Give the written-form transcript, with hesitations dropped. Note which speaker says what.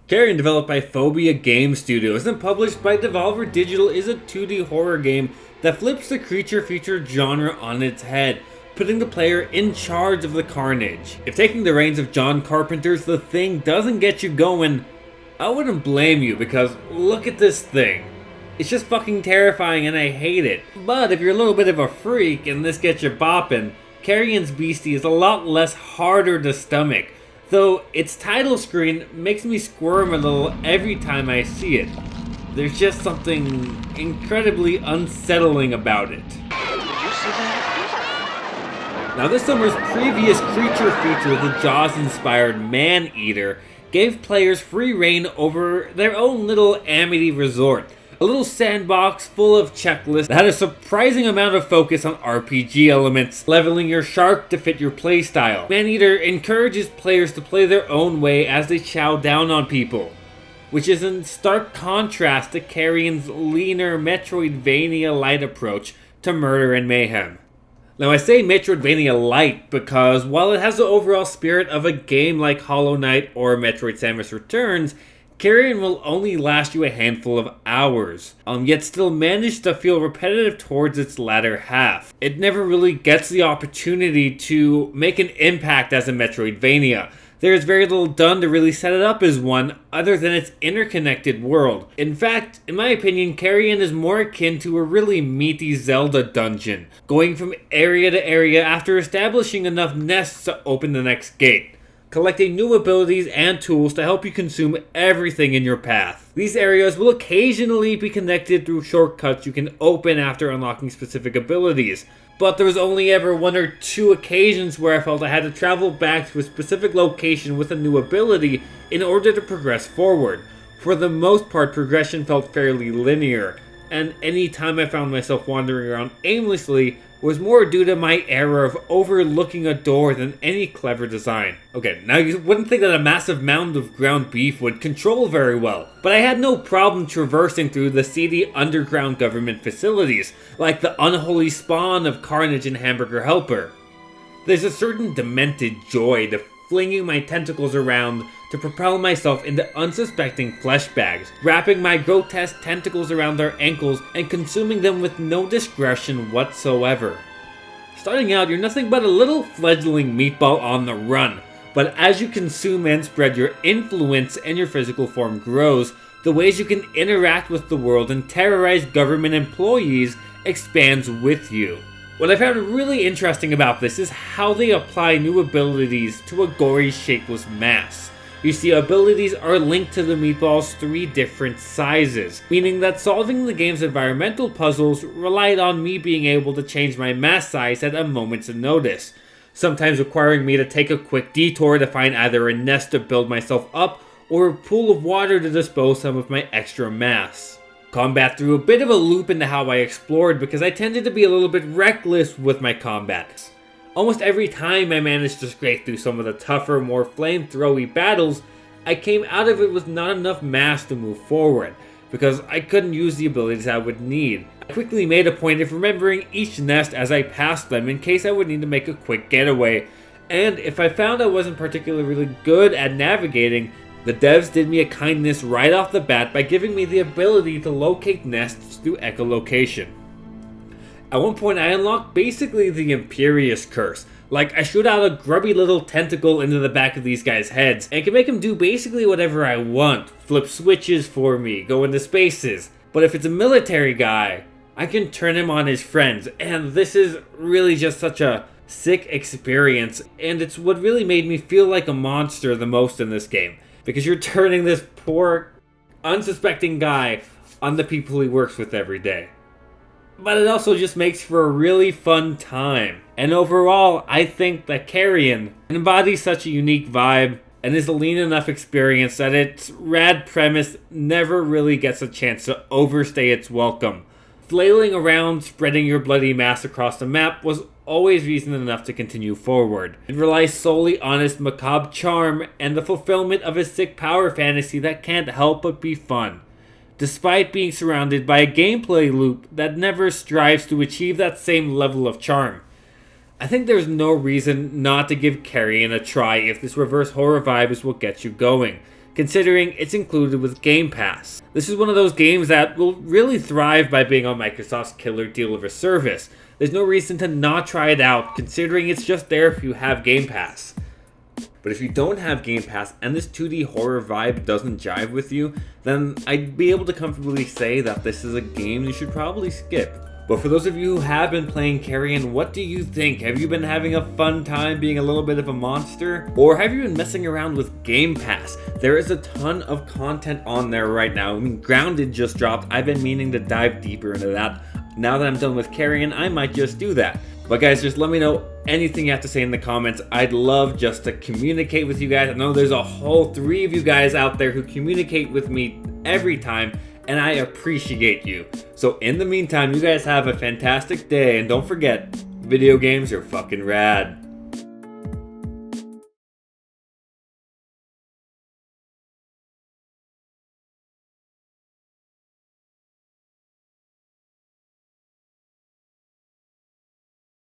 Speaker 1: Carrion, developed by Phobia Game Studios and published by Devolver Digital, is a 2D horror game that flips the creature feature genre on its head, putting the player in charge of the carnage. If taking the reins of John Carpenter's The Thing doesn't get you going, I wouldn't blame you, because look at this thing. It's just fucking terrifying and I hate it. But if you're a little bit of a freak and this gets you bopping, Carrion's beastie is a lot less harder to stomach, though its title screen makes me squirm a little every time I see it. There's just something incredibly unsettling about it.
Speaker 2: Did you see that?
Speaker 1: Now, this summer's previous creature feature, the Jaws-inspired Maneater, gave players free reign over their own little Amity resort. A little sandbox full of checklists that had a surprising amount of focus on RPG elements, leveling your shark to fit your playstyle. Maneater encourages players to play their own way as they chow down on people, which is in stark contrast to Carrion's leaner Metroidvania-light approach to murder and mayhem. Now, I say Metroidvania-light because while it has the overall spirit of a game like Hollow Knight or Metroid Samus Returns, Carrion will only last you a handful of hours, yet still manage to feel repetitive towards its latter half. It never really gets the opportunity to make an impact as a Metroidvania. There is very little done to really set it up as one, other than its interconnected world. In fact, in my opinion, Carrion is more akin to a really meaty Zelda dungeon, going from area to area after establishing enough nests to open the next gate, collecting new abilities and tools to help you consume everything in your path. These areas will occasionally be connected through shortcuts you can open after unlocking specific abilities, but there was only ever one or two occasions where I felt I had to travel back to a specific location with a new ability in order to progress forward. For the most part, progression felt fairly linear, and any time I found myself wandering around aimlessly was more due to my error of overlooking a door than any clever design. Okay, now you wouldn't think that a massive mound of ground beef would control very well, but I had no problem traversing through the seedy underground government facilities, like the unholy spawn of Carnage and Hamburger Helper. There's a certain demented joy to flinging my tentacles around to propel myself into unsuspecting flesh bags, wrapping my grotesque tentacles around their ankles and consuming them with no discretion whatsoever. Starting out, you're nothing but a little fledgling meatball on the run, but as you consume and spread your influence and your physical form grows, the ways you can interact with the world and terrorize government employees expands with you. What I found really interesting about this is how they apply new abilities to a gory, shapeless mass. You see, abilities are linked to the meatball's 3 different sizes, meaning that solving the game's environmental puzzles relied on me being able to change my mass size at a moment's notice, sometimes requiring me to take a quick detour to find either a nest to build myself up or a pool of water to dispose some of my extra mass. Combat threw a bit of a loop into how I explored because I tended to be a little bit reckless with my combat. Almost every time I managed to scrape through some of the tougher, more flame-throwy battles, I came out of it with not enough mass to move forward, because I couldn't use the abilities I would need. I quickly made a point of remembering each nest as I passed them in case I would need to make a quick getaway, and if I found I wasn't particularly good at navigating, the devs did me a kindness right off the bat by giving me the ability to locate nests through echolocation. At one point I unlocked basically the Imperious Curse. Like, I shoot out a grubby little tentacle into the back of these guys' heads, and can make them do basically whatever I want. Flip switches for me, go into spaces. But if it's a military guy, I can turn him on his friends, and this is really just such a sick experience, and it's what really made me feel like a monster the most in this game. Because you're turning this poor, unsuspecting guy on the people he works with every day. But it also just makes for a really fun time. And overall, I think that Carrion embodies such a unique vibe and is a lean enough experience that its rad premise never really gets a chance to overstay its welcome. Flailing around, spreading your bloody mass across the map was always reason enough to continue forward. It relies solely on its macabre charm and the fulfillment of a sick power fantasy that can't help but be fun, despite being surrounded by a gameplay loop that never strives to achieve that same level of charm. I think there's no reason not to give Carrion a try if this reverse horror vibe is what gets you going, considering it's included with Game Pass. This is one of those games that will really thrive by being on Microsoft's killer deal of a service. There's no reason to not try it out, considering it's just there if you have Game Pass. But if you don't have Game Pass and this 2D horror vibe doesn't jive with you, then I'd be able to comfortably say that this is a game you should probably skip. But for those of you who have been playing Carrion, what do you think? Have you been having a fun time being a little bit of a monster? Or have you been messing around with Game Pass? There is a ton of content on there right now. I mean, Grounded just dropped. I've been meaning to dive deeper into that. Now that I'm done with Carrion, I might just do that. But guys, just let me know anything you have to say in the comments. I'd love just to communicate with you guys. I know there's a whole 3 of you guys out there who communicate with me every time, and I appreciate you. So in the meantime, you guys have a fantastic day, and don't forget, video games are fucking rad.